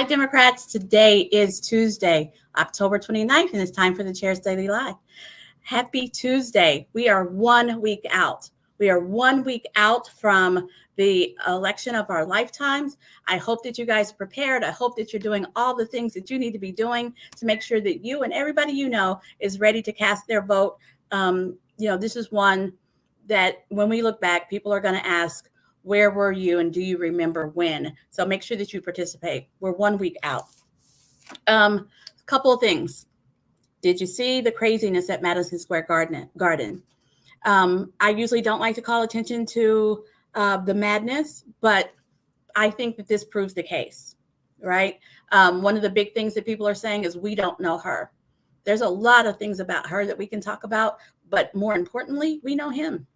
Hi, Democrats. Today is Tuesday, October 29th, and it's time for the Chair's Daily Live. Happy Tuesday. We are 1 week out. We are 1 week out from the election of our lifetimes. I hope that you guys are prepared. I hope that you're doing all the things that you need to be doing to make sure that you and everybody you know is ready to cast their vote. This is one that when we look back, people are going to ask, where were you and do you remember when? So make sure that you participate. We're 1 week out. Couple of things. Did you see the craziness at Madison Square Garden? I usually don't like to call attention to the madness, but I think that this proves the case, right? One of the big things that people are saying is we don't know her. There's a lot of things about her that we can talk about, but more importantly, we know him.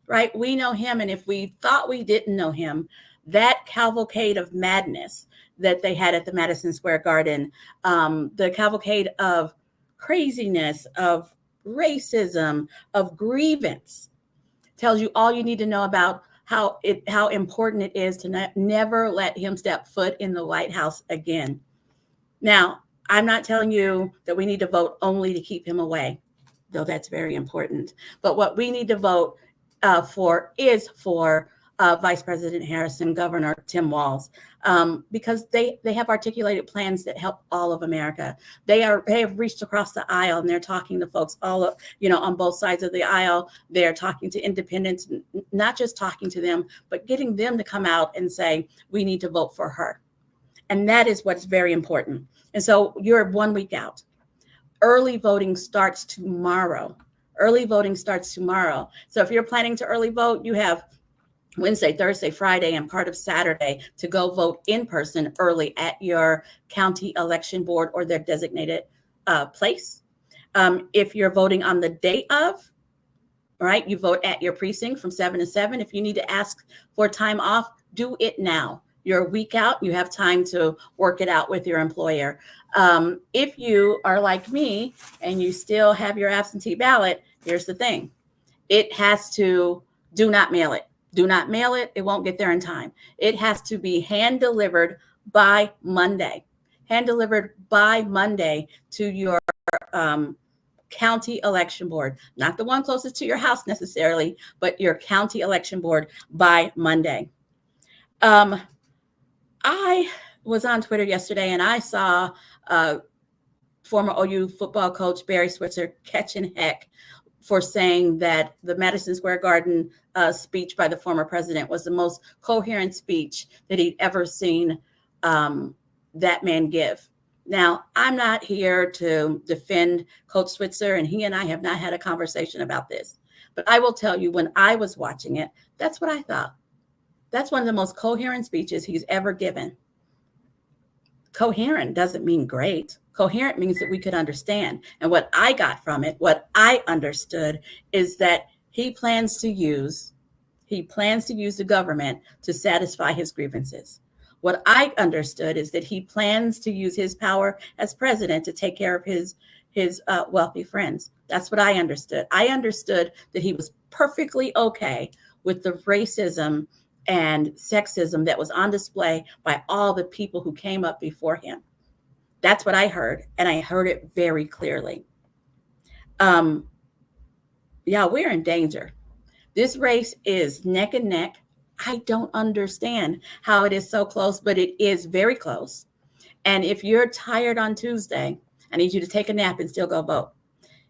Right? We know him. And if we thought we didn't know him, that cavalcade of madness that they had at the Madison Square Garden, the cavalcade of craziness, of racism, of grievance, tells you all you need to know about how important it is to never let him step foot in the White House again. Now, I'm not telling you that we need to vote only to keep him away, though that's very important. But what we need to vote for Vice President Harris and Governor Tim Walz, because they have articulated plans that help all of America. They have reached across the aisle and they're talking to folks on both sides of the aisle. They're talking to independents, not just talking to them, but getting them to come out and say, we need to vote for her. And that is what's very important. And so you're 1 week out. Early voting starts tomorrow. So if you're planning to early vote, you have Wednesday, Thursday, Friday, and part of Saturday to go vote in person early at your county election board or their designated place. If you're voting on the day of, right, you vote at your precinct from 7 to 7. If you need to ask for time off, do it now. You're a week out. You have time to work it out with your employer. If you are like me and you still have your absentee ballot, here's the thing. It has to do not mail it. Do not mail it. It won't get there in time. It has to be hand delivered by Monday. Hand delivered by Monday to your county election board. Not the one closest to your house necessarily, but your county election board by Monday. I was on Twitter yesterday and I saw former OU football coach Barry Switzer catching heck for saying that the Madison Square Garden speech by the former president was the most coherent speech that he'd ever seen that man give. Now, I'm not here to defend Coach Switzer, and he and I have not had a conversation about this. But I will tell you, when I was watching it, that's what I thought. That's one of the most coherent speeches he's ever given. Coherent doesn't mean great. Coherent means that we could understand. And what I got from it, what I understood, is that he plans to use the government to satisfy his grievances. What I understood is that he plans to use his power as president to take care of his wealthy friends. That's what I understood. I understood that he was perfectly okay with the racism and sexism that was on display by all the people who came up before him. That's what I heard, and I heard it very clearly. We're in danger. This race is neck and neck. I don't understand how it is so close, but it is very close. And if you're tired on Tuesday, I need you to take a nap and still go vote.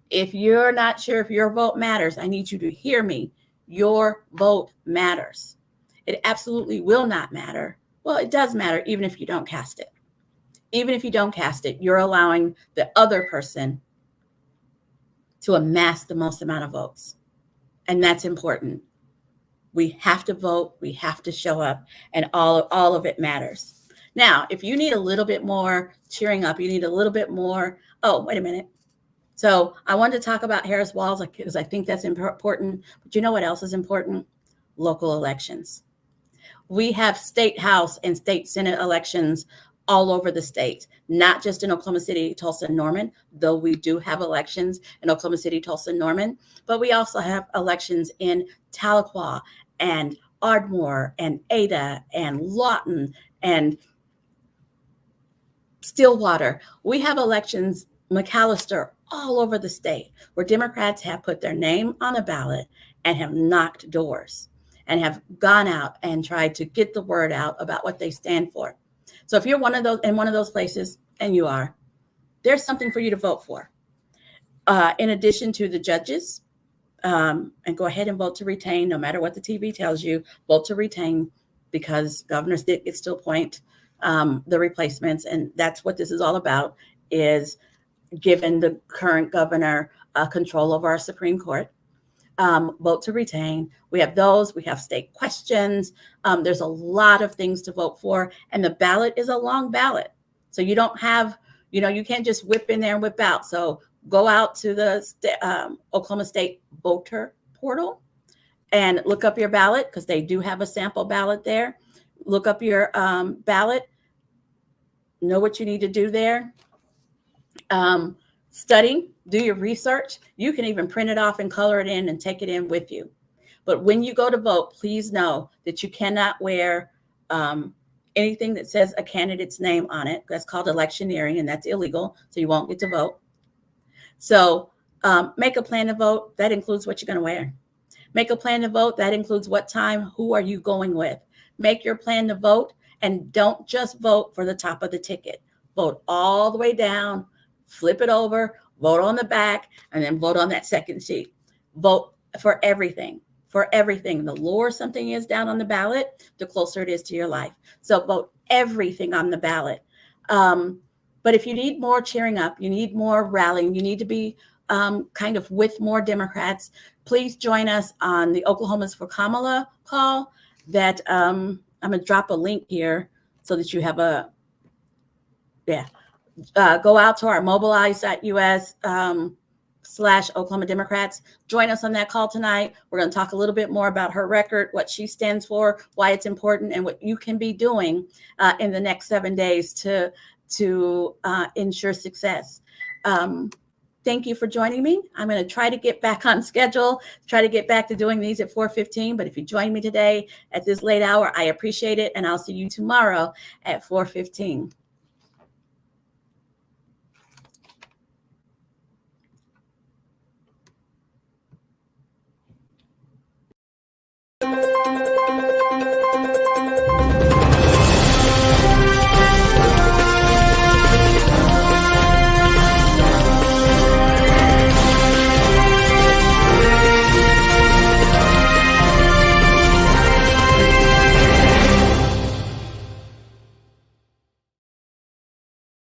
If you're not sure if your vote matters, I need you to hear me. Your vote matters. It absolutely will not matter. Well, it does matter even if you don't cast it. Even if you don't cast it, you're allowing the other person to amass the most amount of votes. And that's important. We have to vote. We have to show up, and all of it matters. Now, if you need a little bit more cheering up, you need a little bit more. Oh, wait a minute. So I wanted to talk about Harris Walz because I think that's important. But you know what else is important? Local elections. We have state house and state senate elections all over the state, not just in Oklahoma City, Tulsa, and Norman, though we do have elections in Oklahoma City, Tulsa, and Norman, but we also have elections in Tahlequah and Ardmore and Ada and Lawton and Stillwater. We have elections, McAllister, all over the state where Democrats have put their name on a ballot and have knocked doors and have gone out and tried to get the word out about what they stand for. So if you're one of those places, and you are, there's something for you to vote for. In addition to the judges, and go ahead and vote to retain, no matter what the TV tells you, vote to retain, because Governor Stitt gets to appoint the replacements. And that's what this is all about, is giving the current governor control over our Supreme Court. Vote to retain. We have those. We have state questions. There's a lot of things to vote for. And the ballot is a long ballot. So you don't have, you can't just whip in there and whip out. So go out to the Oklahoma State voter portal and look up your ballot, because they do have a sample ballot there. Look up your ballot. Know what you need to do there. Study, do your research. You can even print it off and color it in and take it in with you. But when you go to vote, please know that you cannot wear anything that says a candidate's name on it. That's called electioneering, and that's illegal, so you won't get to vote. So make a plan to vote. That includes what you're going to wear. Make a plan to vote. That includes what time, who are you going with. Make your plan to vote, and don't just vote for the top of the ticket. Vote all the way down, flip it over, vote on the back, and then vote on that second sheet. Vote for everything. For everything. The lower something is down on the ballot, the closer it is to your life. So vote everything on the ballot. But if you need more cheering up, you need more rallying, you need to be kind of with more Democrats, please join us on the Oklahoma's for Kamala call that I'm going to drop a link here so that you have go out to our mobilize.us / Oklahoma Democrats. Join us on that call tonight. We're going to talk a little bit more about her record, what she stands for, why it's important, and what you can be doing in the next 7 days to ensure success. Thank you for joining me. I'm going to try to get back on schedule, try to get back to doing these at 4:15. But if you join me today at this late hour, I appreciate it. And I'll see you tomorrow at 4:15.